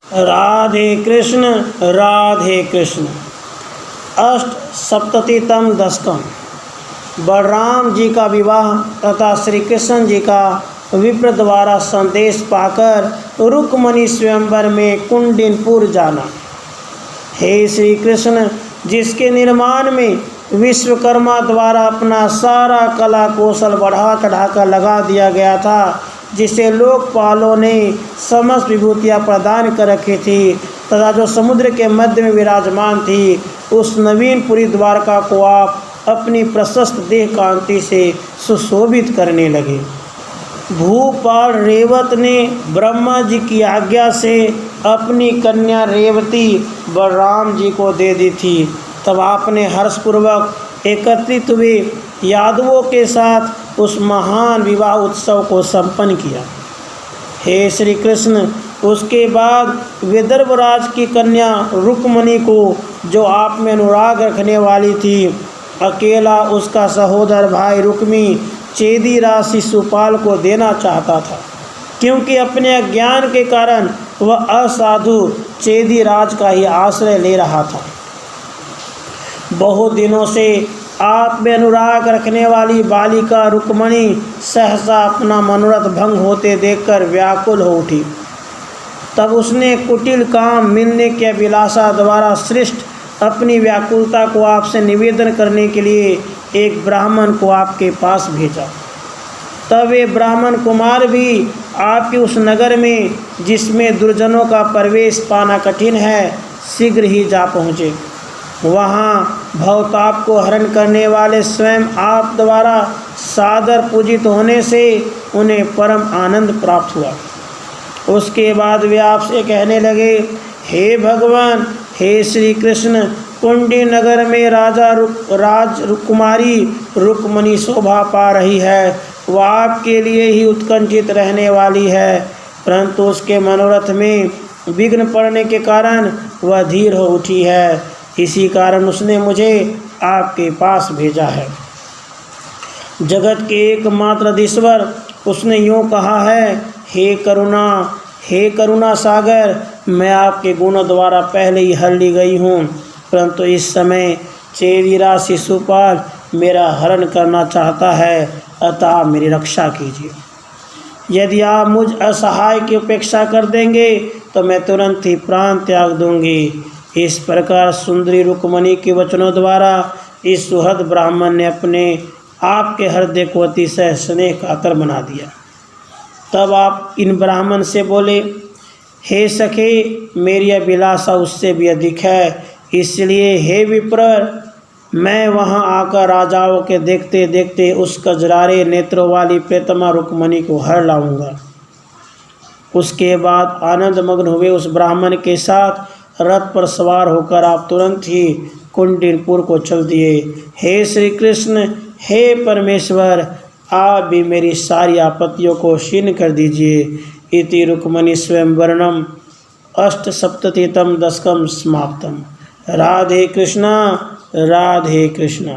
राधे कृष्ण राधे कृष्ण। अष्टसप्ततितम दशकम। बलराम जी का विवाह तथा श्री कृष्ण जी का विप्र द्वारा संदेश पाकर रुक्मणी स्वयंवर में कुंडिनपुर जाना। हे श्री कृष्ण, जिसके निर्माण में विश्वकर्मा द्वारा अपना सारा कला कौशल बढ़ा चढ़ाकर लगा दिया गया था, जिसे लोकपालों ने समस्त विभूतियाँ प्रदान कर रखी थी तथा जो समुद्र के मध्य में विराजमान थी, उस नवीनपुरी द्वारका को आप अपनी प्रशस्त देह कांति से सुशोभित करने लगे। भूपाल रेवत ने ब्रह्मा जी की आज्ञा से अपनी कन्या रेवती बलराम जी को दे दी थी। तब आपने हर्षपूर्वक एकत्रित हुए यादवों के साथ उस महान विवाह उत्सव को संपन्न किया। हे श्री कृष्ण, उसके बाद विदर्भराज की कन्या रुक्मणी को, जो आप में अनुराग रखने वाली थी, अकेला उसका सहोदर भाई रुक्मी चेदीराज शिशुपाल को देना चाहता था, क्योंकि अपने अज्ञान के कारण वह असाधु चेदीराज का ही आश्रय ले रहा था। बहुत दिनों से आप में अनुराग रखने वाली बालिका रुक्मणी सहसा अपना मनोरथ भंग होते देखकर व्याकुल हो उठी। तब उसने कुटिल काम मिलने के अभिलाषा द्वारा सृष्ट अपनी व्याकुलता को आपसे निवेदन करने के लिए एक ब्राह्मण को आपके पास भेजा। तब वे ब्राह्मण कुमार भी आपके उस नगर में, जिसमें दुर्जनों का प्रवेश पाना कठिन है, शीघ्र ही जा पहुँचे। वहाँ भवताप को हरण करने वाले स्वयं आप द्वारा सादर पूजित होने से उन्हें परम आनंद प्राप्त हुआ। उसके बाद वे आपसे कहने लगे, हे भगवान, हे श्री कृष्ण, कुंडी नगर में राजकुमारी रुक्मणी शोभा पा रही है। वह आपके लिए ही उत्कंठित रहने वाली है, परंतु उसके मनोरथ में विघ्न पड़ने के कारण वह धीर हो उठी है। इसी कारण उसने मुझे आपके पास भेजा है। जगत के एकमात्र अधीश्वर उसने यूँ कहा है, हे करुणा सागर, मैं आपके गुणों द्वारा पहले ही हर ली गई हूँ, परंतु इस समय चेदीराज शिशुपाल मेरा हरण करना चाहता है, अतः मेरी रक्षा कीजिए। यदि आप मुझ असहाय की उपेक्षा कर देंगे तो मैं तुरंत ही प्राण त्याग दूंगी। इस प्रकार सुंदरी रुक्मणी के वचनों द्वारा इस सुहृद ब्राह्मण ने अपने आपके हृदय को अतिशय स्नेह कातर बना दिया। तब आप इन ब्राह्मण से बोले, हे सखे, मेरी अभिलाषा उससे भी अधिक है, इसलिए हे विप्र, मैं वहां आकर राजाओं के देखते देखते उस कजरारे नेत्रों वाली प्रेतमा रुक्मणी को हर लाऊंगा। उसके बाद आनंद मग्न हुए उस ब्राह्मण के साथ रथ पर सवार होकर आप तुरंत ही कुंडिनपुर को चल दिए। हे श्री कृष्ण, हे परमेश्वर, आप भी मेरी सारी आपत्तियों को क्षीण कर दीजिए। इति रुक्मणी स्वयंवरणम अष्टसप्ततितम दशकम समाप्तम। राधे कृष्णा राधे कृष्णा।